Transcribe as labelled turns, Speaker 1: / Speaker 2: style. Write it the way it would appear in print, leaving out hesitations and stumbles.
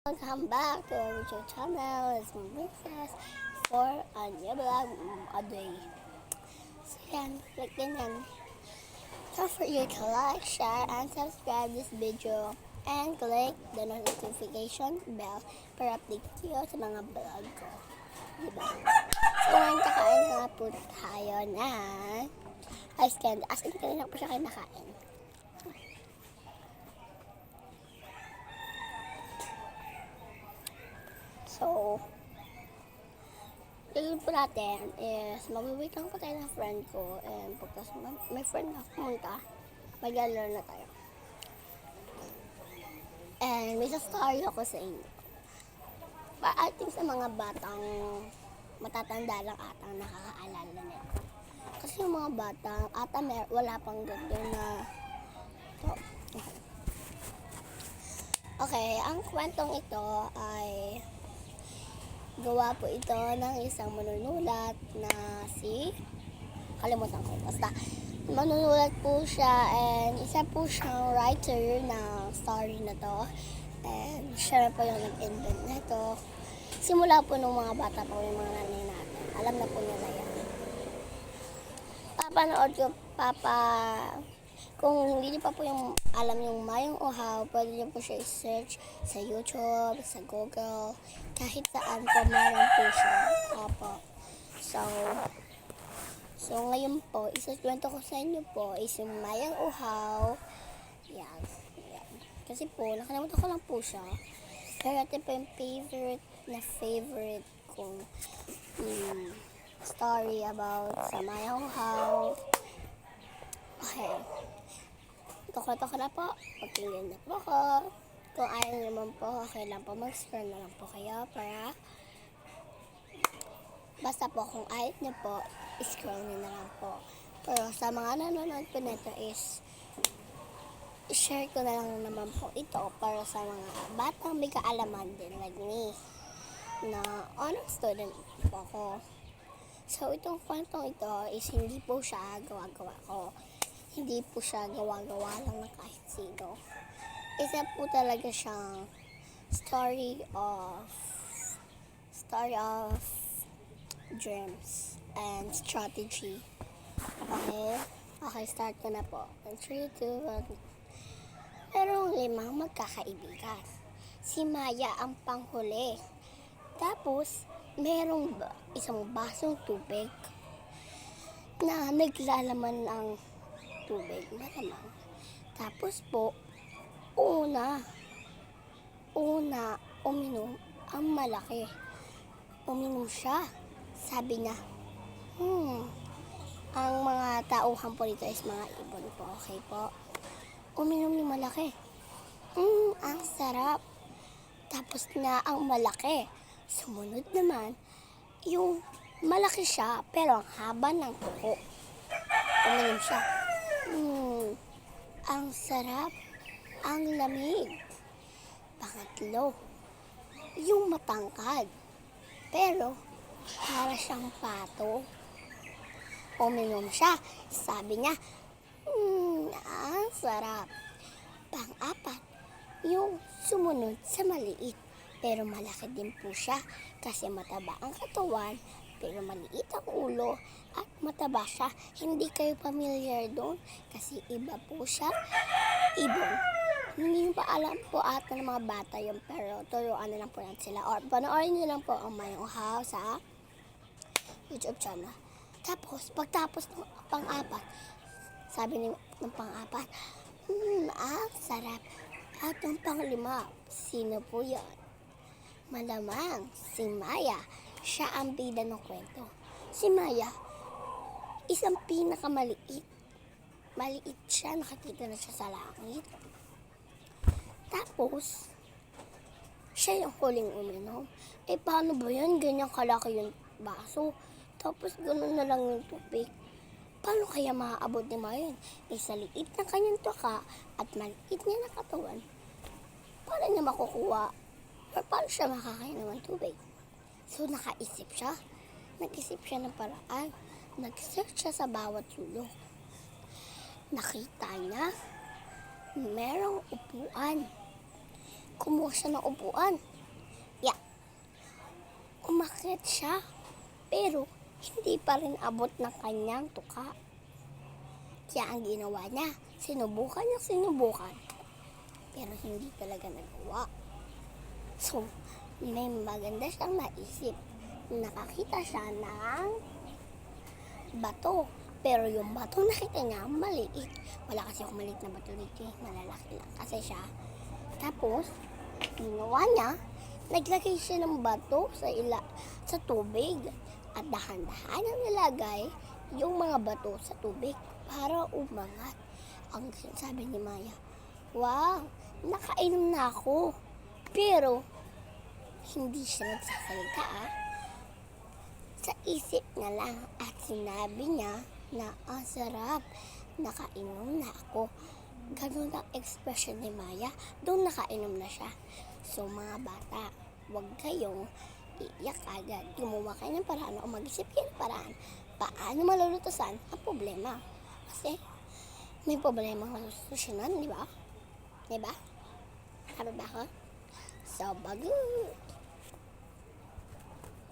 Speaker 1: Welcome back to our YouTube channel. It's my princess for a new vlog a day. So yan, like ganyan. Don't forget to like, share, and subscribe this video. And click the notification bell para update kayo sa mga vlog ko. Diba? So ngayon kakain na po tayo na ice candy. As in, kanina po siya kinakain. So, gagawin po natin is mag-wait lang po tayo ng friend ko and pagkas may friend na pumunta, mag-alala na tayo. And may story ako sa inyo. I think sa mga batang matatanda lang atang nakakaalala nito. Kasi yung mga batang wala pang ganito na to. Okay, ang kwentong ito ay gawa po ito ng isang manunulat na kalimutan ko. Basta, manunulat po siya and isa po siyang writer ng story na to. And siya po yung nag-invent na ito. Simula po nung mga bata pa yung mga nanay natin. Alam na po nila yan. Papanood ko, kung hindi niyo pa po yung alam yung Mayong Uhaw, pwede niyo po siya i-search sa YouTube, sa Google, kahit saan po meron po siya. Opo. So ngayon po, isakwento ko sa inyo po is yung Mayang Uhaw. Yan. Kasi po, nakalimutan ko lang po siya. Pero ito po yung favorite kong story about sa Mayang Uhaw. Okay. Kukwento ko na po. Pagtingin na po ako. Kung ayaw naman po, okay lang po. Mag-scroll na lang po kayo para basta po kung ayaw nyo po, scroll nyo na lang po. Pero sa mga nanonood po nito is share ko na lang naman po ito para sa mga batang may kaalaman din like me na honor student po ako. So itong kwentong ito is hindi po siya gawa-gawa ko. Hindi po siya gawa-gawa lang ng kahit sino. Isa po talaga siyang story of dreams and strategy. Okay, start ko na po. 3, 2, 1. Merong 5 magkakaibigan. Si Maya ang panghuli. Tapos, merong isang basong tubig na naglalaman ng tubig, malamang. Tapos po, una, uminom ang malaki. Uminom siya. Sabi niya, ang mga tauhan po dito is mga ibon po. Okay po. Uminom yung malaki. Ang sarap. Tapos na ang malaki. Sumunod naman, yung malaki siya, pero ang haba ng kuko. Uminom siya. Ang sarap, ang lamig. Pangatlo, yung matangkad, pero para siyang pato. Uminom siya, sabi niya, ang sarap. Pang-apat, yung sumunod sa maliit, pero malaki din po siya kasi mataba ang katawan, pero maliit ang ulo at mataba siya. Hindi kayo familiar doon kasi iba po siya. Ibon. Hindi pa alam po ata ng mga bata yun, pero turuan na lang po natin sila. Or panoorin nyo lang po ang Mayang Uhaw sa YouTube channel. Tapos, pagtapos ng pang-apat, sabi ng pang-apat, ang sarap. At ang pang-5, sino po yan? Malamang, si Maya. Siya ang bida ng kwento. Si Maya, isang pinakamaliit. Maliit siya, nakakita na siya sa langit. Tapos, siya yung huling uminom. Paano ba yan? Ganyan kalaki yung baso. Tapos, gano'n na lang yung tubig. Paano kaya maaabot ni Maya yun? Sa liit ng kanyang tuka at maliit niya na katawan. Paano niya makukuha? Or paano siya makakainom ng tubig? So, nag-isip siya ng paraan. Nag-search siya sa bawat sulok. Nakita niya, merong upuan. Kumuha siya ng upuan. Yeah. Umakyat siya, pero hindi pa rin abot ng kanyang tuka. Kaya ang ginawa niya, sinubukan, pero hindi talaga nagawa. So, may maganda siyang naisip. Nakakita siya ng bato. Pero yung bato nakita niya maliit. Wala kasi akong maliit na bato dito. Malalaki lang kasi siya. Tapos, ginawa niya, naglagay siya ng bato sa tubig. At dahan-dahan ang nilagay yung mga bato sa tubig para umangat. Ang sabi ni Maya, wow, nakainom na ako. Pero, hindi siya nagsasalita Sa isip niya lang at sinabi niya na ang sarap, nakainom na ako. Ganun ang expression ni Maya, doon nakainom na siya. So mga bata, huwag kayong iiyak agad. Gumawa kayo ng paraan o mag-isip kayo ng paraan paano malulutasan ang problema. Kasi may problema ang solusyonan, di ba? Di ba? Sabi ba ako? So, bagus.